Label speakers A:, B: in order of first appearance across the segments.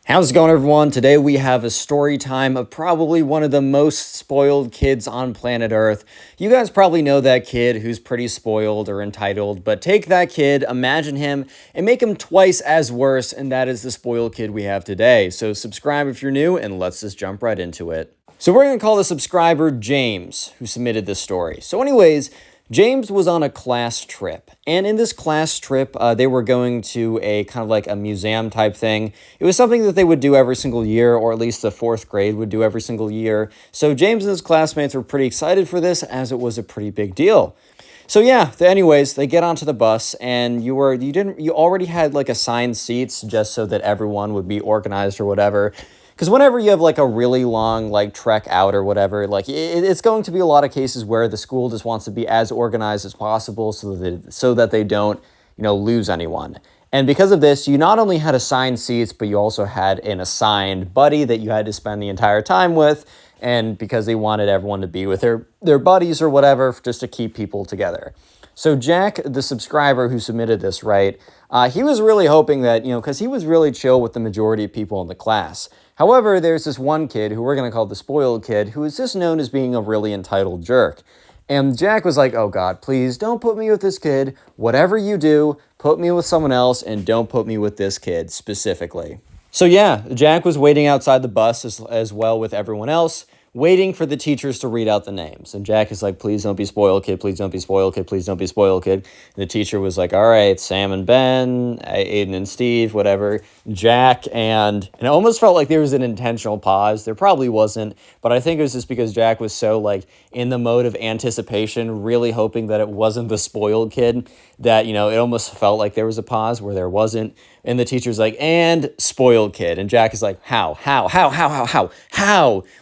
A: How's it going, everyone? Today we have a story time of probably one of the most spoiled kids on planet Earth. You guys probably know that kid who's pretty spoiled or entitled, but take that kid, imagine him, and make him twice as worse, and that is the spoiled kid we have today. So subscribe if you're new, and let's just jump right into it. So we're going to call the subscriber James, who submitted this story. So anyways, James was on a class trip, and in this class trip, they were going to a kind of like a museum type thing. It was something that they would do every single year, or at least the fourth grade would do every single year. So James and his classmates were pretty excited for this, as it was a pretty big deal. So yeah, anyways, they get onto the bus, and you already had like assigned seats just so that everyone would be organized or whatever. Because whenever you have like a really long like trek out or whatever, like it's going to be a lot of cases where the school just wants to be as organized as possible so that they don't, lose anyone. And because of this, you not only had assigned seats, but you also had an assigned buddy that you had to spend the entire time with. And because they wanted everyone to be with their buddies or whatever, just to keep people together. So Jack, the subscriber who submitted this, right, he was really hoping that, because he was really chill with the majority of people in the class. However, there's this one kid who we're going to call the spoiled kid, who is just known as being a really entitled jerk. And Jack was like, oh God, please don't put me with this kid. Whatever you do, put me with someone else and don't put me with this kid specifically. So yeah, Jack was waiting outside the bus as well with everyone else, waiting for the teachers to read out the names. And Jack is like, please don't be spoiled, kid. Please don't be spoiled, kid. Please don't be spoiled, kid. And the teacher was like, all right, Sam and Ben, Aiden and Steve, whatever, Jack, and it almost felt like there was an intentional pause. There probably wasn't, but I think it was just because Jack was so like in the mode of anticipation, really hoping that it wasn't the spoiled kid, that, it almost felt like there was a pause where there wasn't. And the teacher's like, and spoiled kid. And Jack is like, how?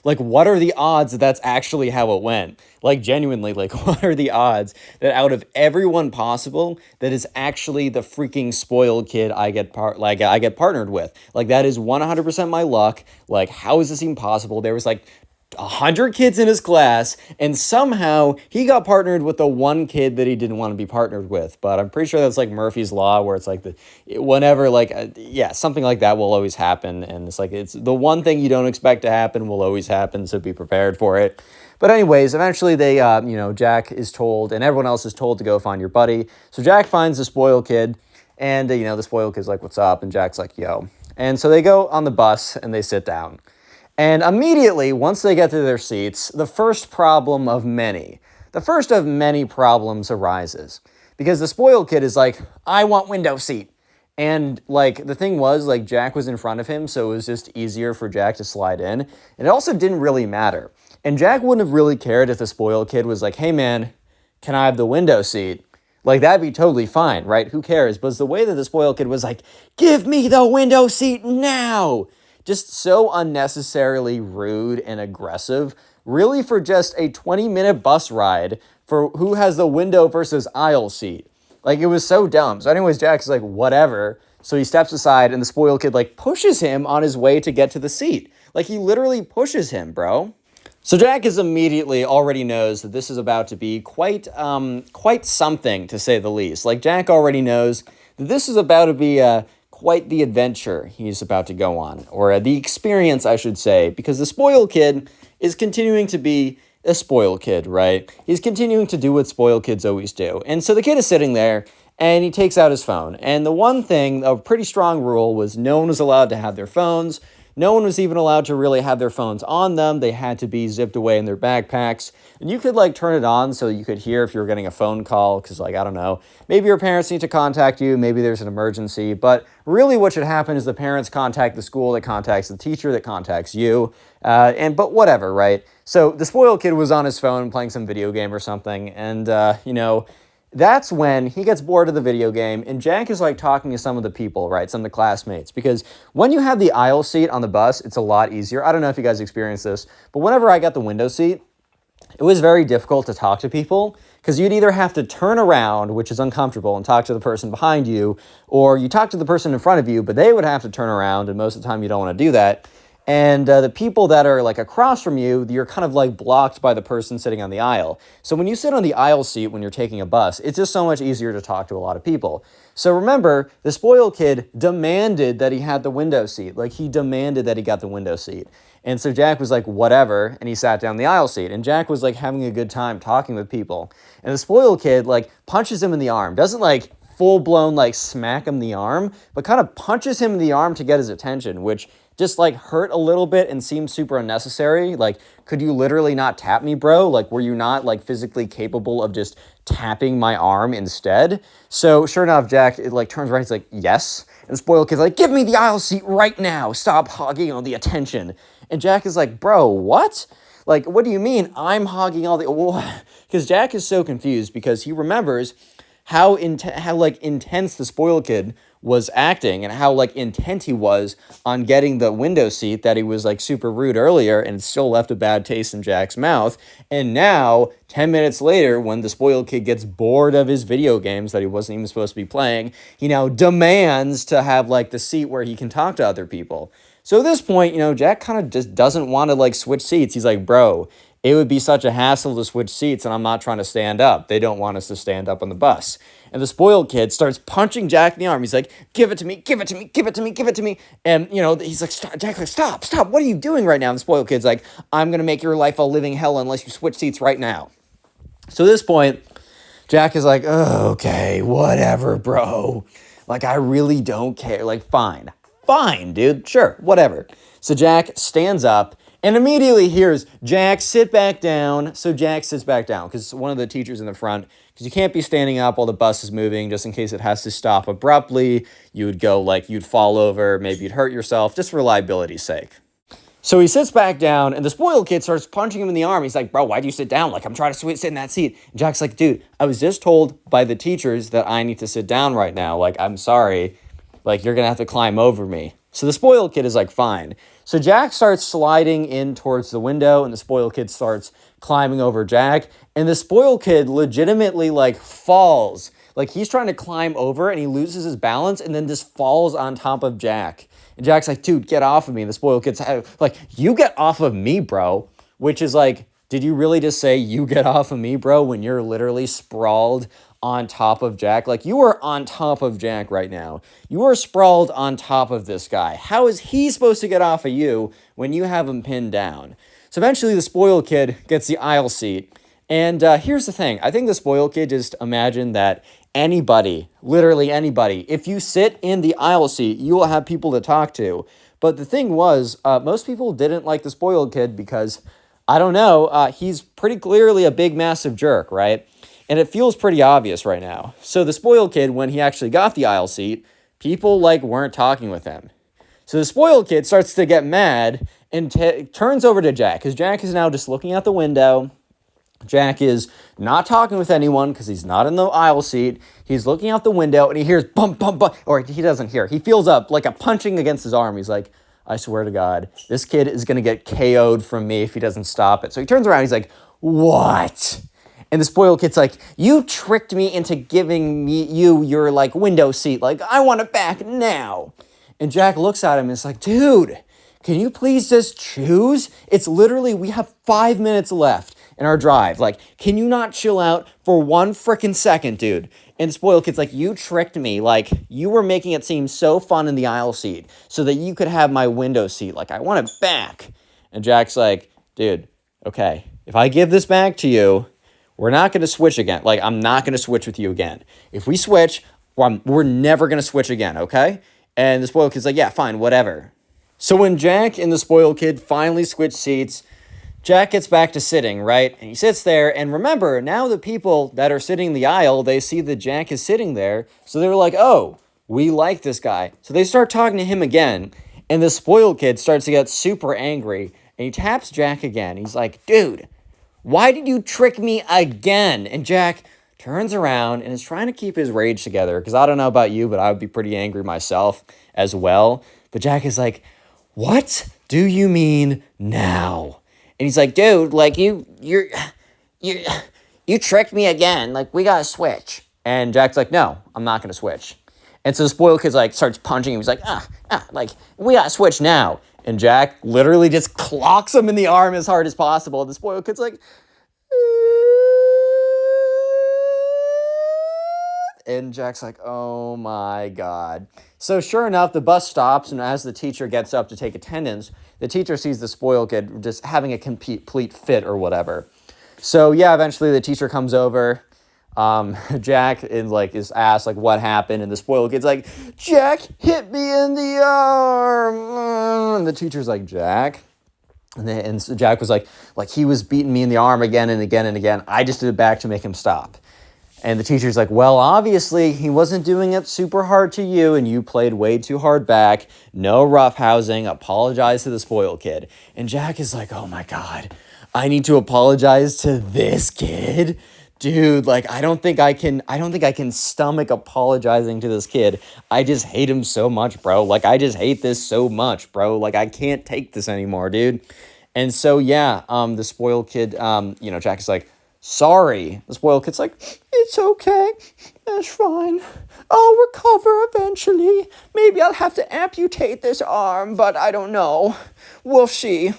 A: Like, what are the odds that that's actually how it went? Like, genuinely, like, what are the odds that out of everyone possible, that is actually the freaking spoiled kid I get partnered with? Like, that is 100% my luck. Like, how is this even possible? There was like 100 kids in his class, and somehow he got partnered with the one kid that he didn't want to be partnered with. But I'm pretty sure that's like Murphy's Law, where it's like something like that will always happen. And it's like, it's the one thing you don't expect to happen will always happen, so be prepared for it. But anyways, eventually they, Jack is told, and everyone else is told to go find your buddy. So Jack finds the spoiled kid, and, the spoiled kid's like, what's up? And Jack's like, yo. And so they go on the bus, and they sit down. And immediately, once they get to their seats, the first of many problems arises. Because the spoiled kid is like, I want window seat. And, like, the thing was, like, Jack was in front of him, so it was just easier for Jack to slide in. And it also didn't really matter. And Jack wouldn't have really cared if the spoiled kid was like, hey, man, can I have the window seat? Like, that'd be totally fine, right? Who cares? But it's the way that the spoiled kid was like, give me the window seat now! Just so unnecessarily rude and aggressive, really, for just a 20-minute bus ride for who has the window versus aisle seat. Like, it was so dumb. So anyways, Jack's like, whatever. So he steps aside, and the spoiled kid, like, pushes him on his way to get to the seat. Like, he literally pushes him, bro. So Jack already knows that this is about to be quite something, to say the least. Like, Jack already knows that this is about to be quite the adventure he's about to go on, or the experience, I should say, because the spoiled kid is continuing to be a spoiled kid, right? He's continuing to do what spoiled kids always do. And so the kid is sitting there, and he takes out his phone. And the one thing, a pretty strong rule, was no one was allowed to have their phones. No one was even allowed to really have their phones on them. They had to be zipped away in their backpacks. And you could, like, turn it on so you could hear if you were getting a phone call, because, like, I don't know, maybe your parents need to contact you, maybe there's an emergency. But really what should happen is the parents contact the school, that contacts the teacher, that contacts you, but whatever, right? So the spoiled kid was on his phone playing some video game or something, and, that's when he gets bored of the video game, and Jack is like talking to some of the people, right? Some of the classmates. Because when you have the aisle seat on the bus, it's a lot easier. I don't know if you guys experienced this, but whenever I got the window seat, it was very difficult to talk to people, because you'd either have to turn around, which is uncomfortable, and talk to the person behind you, or you talk to the person in front of you, but they would have to turn around, and most of the time you don't want to do that. And the people that are like across from you, you're kind of like blocked by the person sitting on the aisle. So when you sit on the aisle seat when you're taking a bus, it's just so much easier to talk to a lot of people. So remember, the spoiled kid demanded that he had the window seat. Like, he demanded that he got the window seat. And so Jack was like, whatever, and he sat down the aisle seat. And Jack was like having a good time talking with people. And the spoiled kid like punches him in the arm. Doesn't like full-blown like smack him in the arm, but kind of punches him in the arm to get his attention, which just like hurt a little bit and seemed super unnecessary. Like, could you literally not tap me, bro? Like, were you not like physically capable of just tapping my arm instead? So sure enough, Jack like turns around, he's like, yes. And the spoiled kid's like, give me the aisle seat right now. Stop hogging all the attention. And Jack is like, bro, what? Like, what do you mean I'm hogging all the... Because Jack is so confused because he remembers how like intense the spoiled kid was acting and how like intent he was on getting the window seat, that he was like super rude earlier and it still left a bad taste in Jack's mouth. And now 10 minutes later, when the spoiled kid gets bored of his video games that he wasn't even supposed to be playing, he now demands to have like the seat where he can talk to other people. So at this point, Jack kind of just doesn't want to like switch seats. He's like, bro, it would be such a hassle to switch seats, and I'm not trying to stand up. They don't want us to stand up on the bus. And the spoiled kid starts punching Jack in the arm. He's like, give it to me, give it to me, give it to me, give it to me. And, he's like, stop, Jack's like, stop, what are you doing right now? And the spoiled kid's like, I'm going to make your life a living hell unless you switch seats right now. So at this point, Jack is like, oh, okay, whatever, bro. Like, I really don't care. Like, fine, dude, sure, whatever. So Jack stands up and immediately hears Jack sit back down. So Jack sits back down because one of the teachers in the front, because you can't be standing up while the bus is moving just in case it has to stop abruptly. You would go like, you'd fall over, maybe you'd hurt yourself, just for reliability's sake. So he sits back down and the spoiled kid starts punching him in the arm. He's like, bro, why'd you sit down? Like, I'm trying to sit in that seat. And Jack's like, dude, I was just told by the teachers that I need to sit down right now. Like, I'm sorry. Like, you're going to have to climb over me. So the spoiled kid is like, fine. So Jack starts sliding in towards the window and the spoiled kid starts climbing over Jack. And the spoiled kid legitimately like falls. Like, he's trying to climb over and he loses his balance and then just falls on top of Jack. And Jack's like, dude, get off of me. And the spoiled kid's like, you get off of me, bro. Which is like, did you really just say you get off of me, bro, when you're literally sprawled on top of Jack? Like, you are on top of Jack right now. You are sprawled on top of this guy. How is he supposed to get off of you when you have him pinned down? So eventually the spoiled kid gets the aisle seat. And here's the thing. I think the spoiled kid just imagined that anybody, literally anybody, if you sit in the aisle seat, you will have people to talk to. But the thing was, most people didn't like the spoiled kid because, I don't know, he's pretty clearly a big, massive jerk, right? And it feels pretty obvious right now. So the spoiled kid, when he actually got the aisle seat, people like weren't talking with him. So the spoiled kid starts to get mad and turns over to Jack, because Jack is now just looking out the window. Jack is not talking with anyone because he's not in the aisle seat. He's looking out the window and he hears bump, bump, bump, or he doesn't hear. He feels up like a punching against his arm. He's like, I swear to God, this kid is going to get KO'd from me if he doesn't stop it. So he turns around. He's like, what? And the spoiled kid's like, you tricked me into giving me your like window seat. Like, I want it back now. And Jack looks at him and is like, dude, can you please just choose? It's literally, we have 5 minutes left in our drive. Like, can you not chill out for 1 frickin' second, dude? And the spoiled kid's like, you tricked me. Like, you were making it seem so fun in the aisle seat so that you could have my window seat. Like, I want it back. And Jack's like, dude, okay, if I give this back to you, we're not going to switch again. Like, I'm not going to switch with you again. If we switch, we're never going to switch again, okay? And the spoiled kid's like, yeah, fine, whatever. So when Jack and the spoiled kid finally switch seats, Jack gets back to sitting, right? And he sits there, and remember, now the people that are sitting in the aisle, they see that Jack is sitting there, so they're like, oh, we like this guy. So they start talking to him again, and the spoiled kid starts to get super angry, and he taps Jack again. He's like, dude, why did you trick me again? And Jack turns around and is trying to keep his rage together, because I don't know about you, but I would be pretty angry myself as well. But Jack is like, what do you mean now? And he's like, dude, like, you tricked me again. Like, we gotta switch. And Jack's like, no, I'm not gonna switch. And so the spoiled kid's like, starts punching him. He's like, like, we gotta switch now. And Jack literally just clocks him in the arm as hard as possible. The spoiled kid's like, and Jack's like, oh my God. So sure enough, the bus stops, and as the teacher gets up to take attendance, the teacher sees the spoiled kid just having a complete fit or whatever. So yeah, eventually the teacher comes over. Jack is asked like what happened, and the spoiled kid's like, Jack hit me in the arm. And the teacher's like, Jack? And so Jack was like he was beating me in the arm again and again and again. I just did it back to make him stop. And the teacher's like, well, obviously he wasn't doing it super hard to you, and you played way too hard back. No roughhousing. Apologize to the spoiled kid. And Jack is like, oh my God, I need to apologize to this kid? Dude, like, I don't think I can stomach apologizing to this kid. I just hate him so much, bro. Like, I just hate this so much, bro. Like, I can't take this anymore, dude. And so, yeah, the spoiled kid, Jack is like, sorry. The spoiled kid's like, it's okay. That's fine. I'll recover eventually. Maybe I'll have to amputate this arm, but I don't know. We'll see.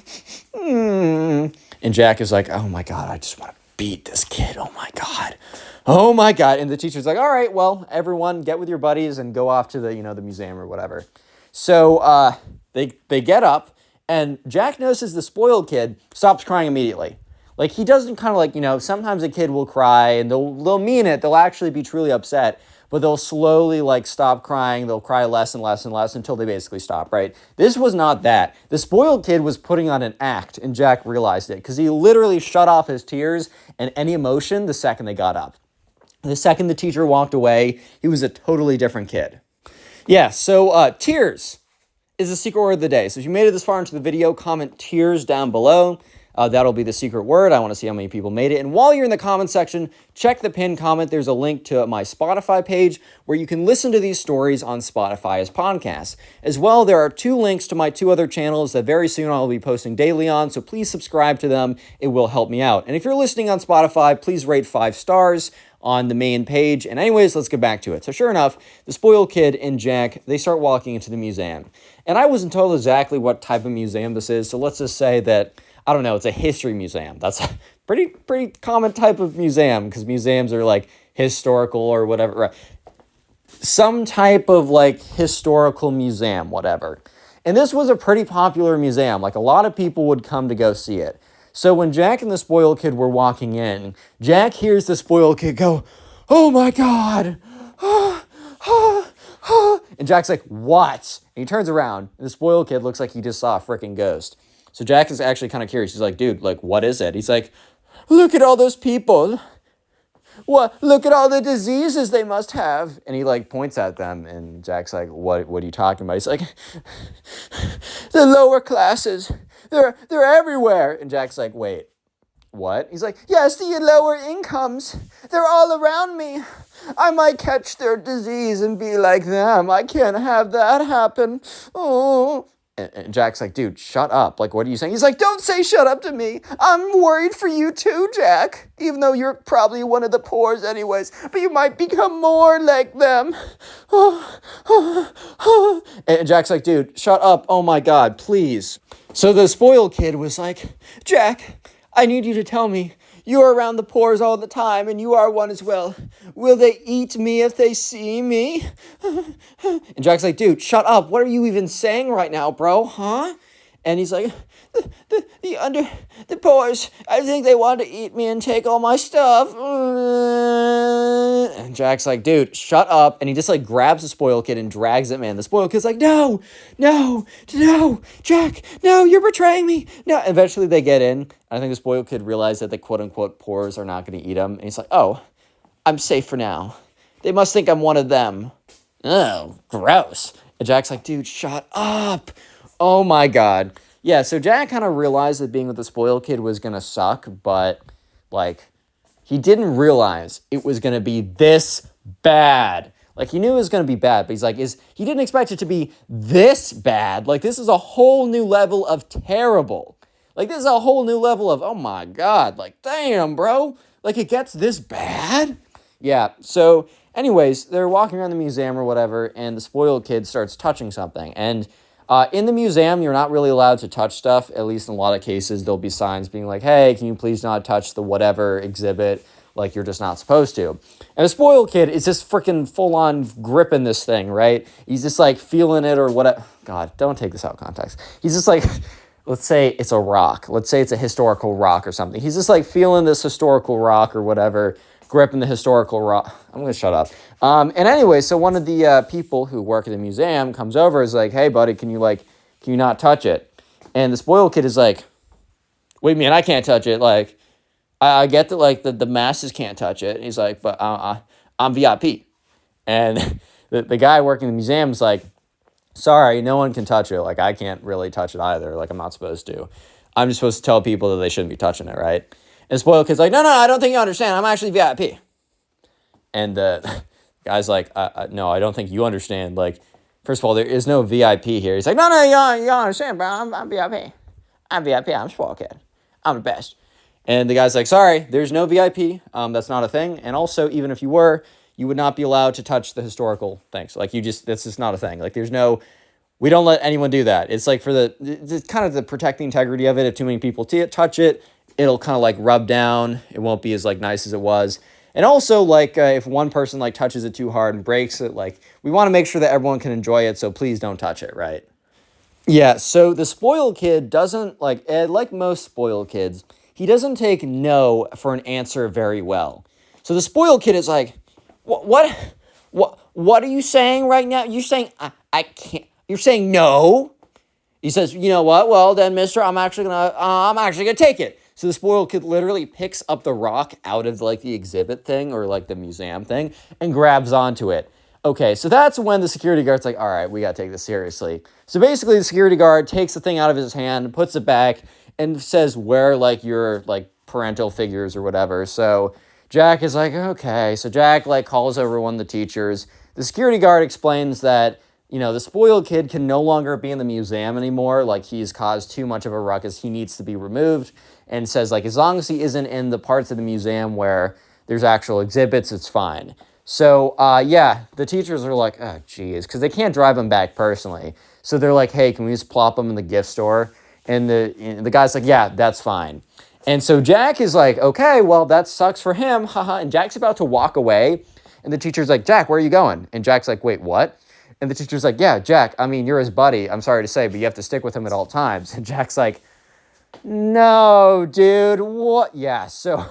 A: And Jack is like, oh my God, I just want to beat this kid. Oh my God. Oh my God. And the teacher's like, all right, well, everyone get with your buddies and go off to the museum or whatever. So they get up, and Jack notices the spoiled kid stops crying immediately. Like, he doesn't kind of sometimes a kid will cry and they'll mean it. They'll actually be truly upset, but they'll slowly stop crying. They'll cry less and less and less until they basically stop, right? This was not that. The spoiled kid was putting on an act, and Jack realized it because he literally shut off his tears and any emotion the second they got up. The second the teacher walked away, he was a totally different kid. Yeah, so tears is the secret word of the day. So if you made it this far into the video, comment tears down below. That'll be the secret word. I want to see how many people made it. And while you're in the comment section, check the pinned comment. There's a link to my Spotify page where you can listen to these stories on Spotify as podcasts. As well, there are 2 links to my 2 other channels that very soon I'll be posting daily on, so please subscribe to them. It will help me out. And if you're listening on Spotify, please rate 5 stars on the main page. And anyways, let's get back to it. So sure enough, the spoiled kid and Jack, they start walking into the museum. And I wasn't told exactly what type of museum this is, so let's just say that I don't know, it's a history museum. That's a pretty common type of museum because museums are historical or whatever. Right? Some type of historical museum, whatever. And this was a pretty popular museum. A lot of people would come to go see it. So when Jack and the spoiled kid were walking in, Jack hears the spoiled kid go, oh my God. And Jack's like, what? And he turns around, and the spoiled kid looks like he just saw a freaking ghost. So Jack is actually kind of curious. He's like, dude, what is it? He's like, look at all those people. What? Look at all the diseases they must have. And he points at them, and Jack's like, what are you talking about? He's like, the lower classes, they're everywhere. And Jack's like, wait, what? He's like, yes, the lower incomes, they're all around me. I might catch their disease and be like them. I can't have that happen. Oh. And Jack's like, dude, shut up. What are you saying? He's like, don't say shut up to me. I'm worried for you too, Jack. Even though you're probably one of the poors anyways. But you might become more like them. And Jack's like, dude, shut up. Oh my God, please. So the spoiled kid was like, Jack, I need you to tell me. You're around the poors all the time, and you are one as well. Will they eat me if they see me? And Jack's like, dude, shut up. What are you even saying right now, bro? Huh? And he's like, the poors, I think they want to eat me and take all my stuff. And Jack's like, dude, shut up. And he just grabs the spoiled kid and drags him in. The spoiled kid's like, no, Jack, no, you're betraying me. No. Eventually they get in. I think the spoiled kid realized that the quote unquote poors are not going to eat him. And he's like, oh, I'm safe for now. They must think I'm one of them. Oh, gross. And Jack's like, dude, shut up. Oh my God. Yeah, so Jack kind of realized that being with the spoiled kid was going to suck, but he didn't realize it was going to be this bad. He knew it was going to be bad, but he's like, he didn't expect it to be this bad. This is a whole new level of terrible. This is a whole new level of, oh my God, damn, bro. It gets this bad? Yeah, so anyways, they're walking around the museum or whatever, and the spoiled kid starts touching something. And In the museum, you're not really allowed to touch stuff. At least in a lot of cases, there'll be signs being like, hey, can you please not touch the whatever exhibit? Like, you're just not supposed to. And the spoiled kid is just freaking full-on gripping this thing, right? He's just, like, feeling it or whatever. God, don't take this out of context. He's just, like, let's say it's a rock. Let's say it's a historical rock or something. He's just, like, feeling this historical rock or whatever, gripping the historical rock. I'm going to shut up. And anyway, so one of the people who work at the museum comes over and is like, hey, buddy, can you not touch it? And the spoiled kid is like, what do you mean I can't touch it? Like, I get that, like, the masses can't touch it. And he's like, but I'm VIP. And the guy working in the museum is like, sorry, no one can touch it. Like, I can't really touch it either. Like, I'm not supposed to. I'm just supposed to tell people that they shouldn't be touching it, right? And the spoiled kid's like, no, I don't think you understand. I'm actually VIP. And the guy's like, no, I don't think you understand. Like, first of all, there is no VIP here. He's like, no, you don't understand, bro. I'm VIP. I'm VIP. I'm a spoiled kid. I'm the best. And the guy's like, sorry, there's no VIP. That's not a thing. And also, even if you were, you would not be allowed to touch the historical things. Like, that's just not a thing. Like, we don't let anyone do that. It's like it's kind of the protect the integrity of it. If too many people touch it, it'll kind of like rub down. It won't be as like nice as it was. And also, like, if one person like touches it too hard and breaks it, like, we want to make sure that everyone can enjoy it. So please don't touch it, right? Yeah. So the spoiled kid doesn't like most spoiled kids. He doesn't take no for an answer very well. So the spoiled kid is like, what are you saying right now? You're saying I can't. You're saying no. He says, you know what? Well then, mister, I'm actually gonna take it. So the spoiled kid literally picks up the rock out of like the exhibit thing or like the museum thing and grabs onto it. Okay, so that's when the security guard's like, all right, we gotta take this seriously. So basically the security guard takes the thing out of his hand, puts it back, and says where like your like parental figures or whatever. So Jack is like, okay. So Jack like calls over one of the teachers. The security guard explains that, you know, the spoiled kid can no longer be in the museum anymore. Like, he's caused too much of a ruckus. He needs to be removed, and says like, as long as he isn't in the parts of the museum where there's actual exhibits, it's fine. So yeah, the teachers are like, oh geez, because they can't drive him back personally. So they're like, hey, can we just plop him in the gift store? And the guy's like, yeah, that's fine. And so Jack is like, okay, well, that sucks for him, haha. And Jack's about to walk away, and the teacher's like, Jack, where are you going? And Jack's like, wait, what? And the teacher's like, yeah, Jack, I mean, you're his buddy. I'm sorry to say, but you have to stick with him at all times. And Jack's like, no, dude, what? Yeah, so,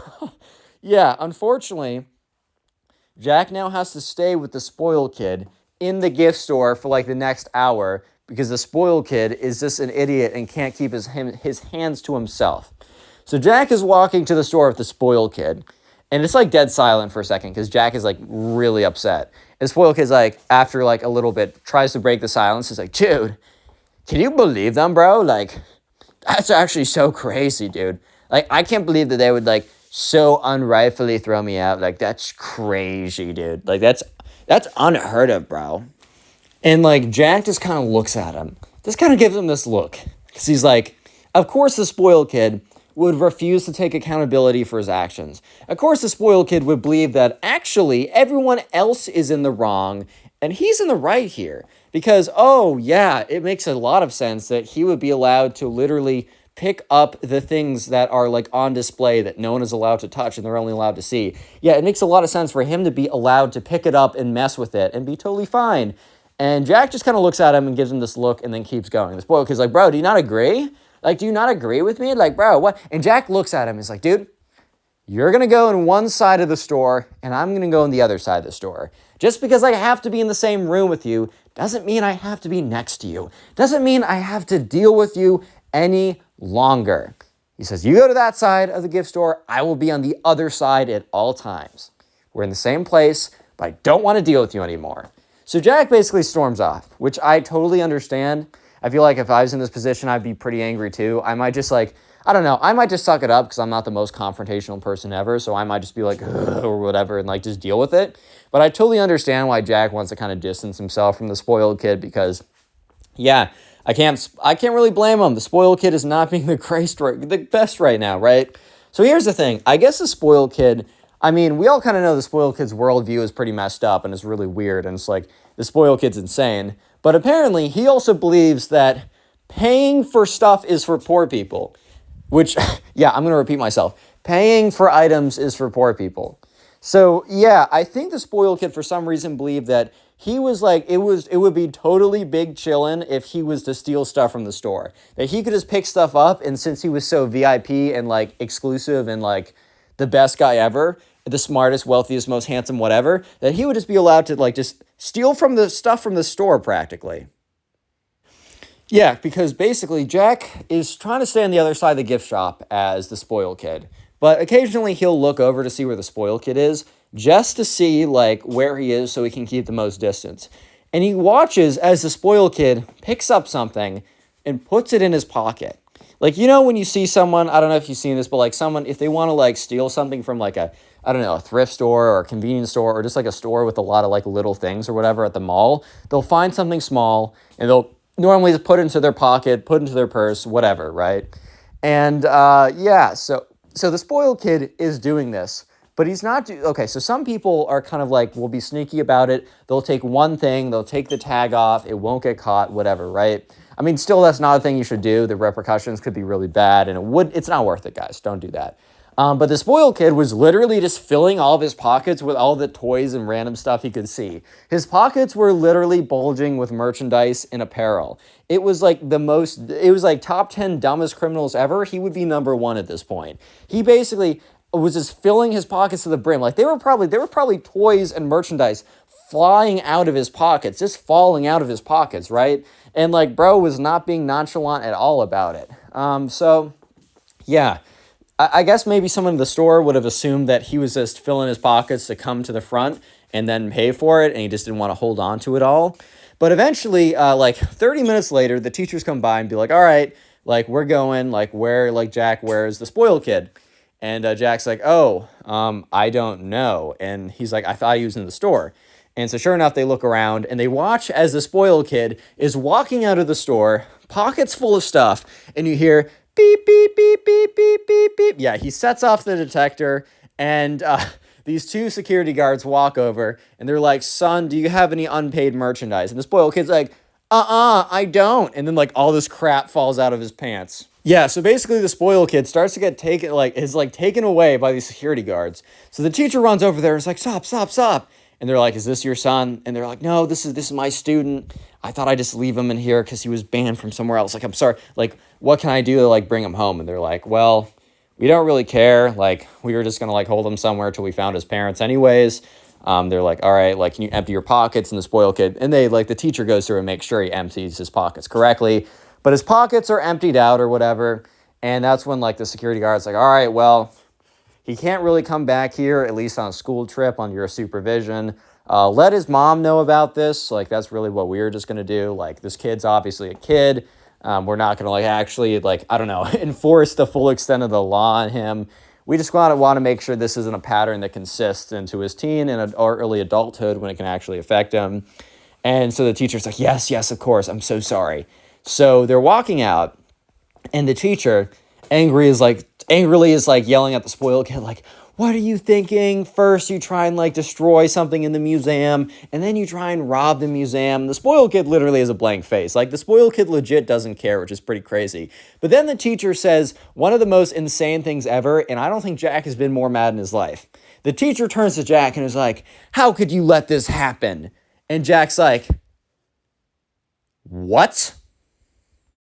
A: yeah, unfortunately, Jack now has to stay with the spoiled kid in the gift store for like the next hour because the spoiled kid is just an idiot and can't keep his hands to himself. So Jack is walking to the store with the spoiled kid, and it's like dead silent for a second because Jack is like really upset. And the spoiled kid's like, after like a little bit, tries to break the silence. He's like, dude, can you believe them, bro? Like, that's actually so crazy, dude. Like, I can't believe that they would like so unrightfully throw me out. Like, that's crazy, dude. Like, that's unheard of, bro. And like, Jack just kind of looks at him, just kind of gives him this look, because he's like, of course the spoiled kid would refuse to take accountability for his actions. Of course the spoiled kid would believe that actually everyone else is in the wrong and he's in the right here. Because, oh yeah, it makes a lot of sense that he would be allowed to literally pick up the things that are like on display that no one is allowed to touch and they're only allowed to see. Yeah, it makes a lot of sense for him to be allowed to pick it up and mess with it and be totally fine. And Jack just kind of looks at him and gives him this look and then keeps going. The spoiled kid's like, bro, do you not agree? Like, do you not agree with me? Like, bro, what? And Jack looks at him and is like, dude, you're going to go in one side of the store and I'm going to go in the other side of the store. Just because I have to be in the same room with you doesn't mean I have to be next to you. Doesn't mean I have to deal with you any longer. He says, you go to that side of the gift store. I will be on the other side at all times. We're in the same place, but I don't want to deal with you anymore. So Jack basically storms off, which I totally understand. I feel like if I was in this position, I'd be pretty angry too. I might just like, I don't know, I might just suck it up because I'm not the most confrontational person ever. So I might just be like, or whatever, and like just deal with it. But I totally understand why Jack wants to kind of distance himself from the spoiled kid because, yeah, I can't really blame him. The spoiled kid is not being the best right now, right? So here's the thing. I guess the spoiled kid, I mean, we all kind of know the spoiled kid's worldview is pretty messed up and it's really weird. And it's like, the spoiled kid's insane. But apparently, he also believes that paying for stuff is for poor people, which, yeah, I'm going to repeat myself. Paying for items is for poor people. So, yeah, I think the spoiled kid for some reason believed that he was like, it would be totally big chillin' if he was to steal stuff from the store. That he could just pick stuff up, and since he was so VIP and like exclusive and like the best guy ever, the smartest, wealthiest, most handsome, whatever, that he would just be allowed to like just steal from the stuff from the store practically. Yeah, because basically Jack is trying to stay on the other side of the gift shop as the spoiled kid. But occasionally he'll look over to see where the spoiled kid is, just to see like where he is so he can keep the most distance. And he watches as the spoiled kid picks up something and puts it in his pocket. Like, you know, when you see someone, I don't know if you've seen this, but like someone, if they want to like steal something from like a, I don't know, a thrift store or a convenience store or just like a store with a lot of like little things or whatever at the mall, they'll find something small and they'll normally just put it into their pocket, put it into their purse, whatever, right? And yeah, so the spoiled kid is doing this, but he's not, okay, so some people are kind of like, will be sneaky about it. They'll take one thing, they'll take the tag off, it won't get caught, whatever, right? I mean, still, that's not a thing you should do. The repercussions could be really bad, and it's not worth it, guys. Don't do that. But the spoiled kid was literally just filling all of his pockets with all the toys and random stuff he could see. His pockets were literally bulging with merchandise and apparel. It was like it was like top 10 dumbest criminals ever. He would be number one at this point. He basically was just filling his pockets to the brim. Like they were probably toys and merchandise flying out of his pockets, just falling out of his pockets, right? And like, bro was not being nonchalant at all about it. So yeah, I guess maybe someone in the store would have assumed that he was just filling his pockets to come to the front and then pay for it, and he just didn't want to hold on to it all. But eventually, like 30 minutes later, the teachers come by and be like, all right, like we're going, like Jack, where's the spoiled kid? And Jack's like, oh, I don't know. And he's like, I thought he was in the store. And so sure enough, they look around and they watch as the spoiled kid is walking out of the store, pockets full of stuff, and you hear beep, beep, beep, beep, beep, beep, beep. Yeah, he sets off the detector, and these two security guards walk over, and they're like, son, do you have any unpaid merchandise? And the spoiled kid's like, I don't. And then like all this crap falls out of his pants. Yeah, so basically the spoiled kid starts to get taken away by these security guards. So the teacher runs over there and is like, stop, stop, stop. And they're like, is this your son? And they're like, no, this is my student. I thought I'd just leave him in here because he was banned from somewhere else. Like, I'm sorry. Like, what can I do to like bring him home? And they're like, well, we don't really care. Like, we were just going to like hold him somewhere till we found his parents anyways. They're like, all right, like, can you empty your pockets? And the spoiled kid, and the teacher goes through and makes sure he empties his pockets correctly. But his pockets are emptied out or whatever. And that's when like the security guard's like, all right, well, he can't really come back here, at least on a school trip, on your supervision. Let his mom know about this. Like, that's really what we were just going to do. Like, this kid's obviously a kid. We're not going to, like, actually, like, I don't know, enforce the full extent of the law on him. We just want to make sure this isn't a pattern that consists into his teen or early adulthood when it can actually affect him. And so the teacher's like, yes, yes, of course. I'm so sorry. So they're walking out, and the teacher angrily is like yelling at the spoiled kid, like, what are you thinking? First you try and like destroy something in the museum, and then you try and rob the museum. The spoiled kid literally has a blank face. Like, the spoiled kid legit doesn't care, which is pretty crazy. But then the teacher says one of the most insane things ever, and I don't think Jack has been more mad in his life. The teacher turns to Jack and is like, how could you let this happen? And Jack's like, what?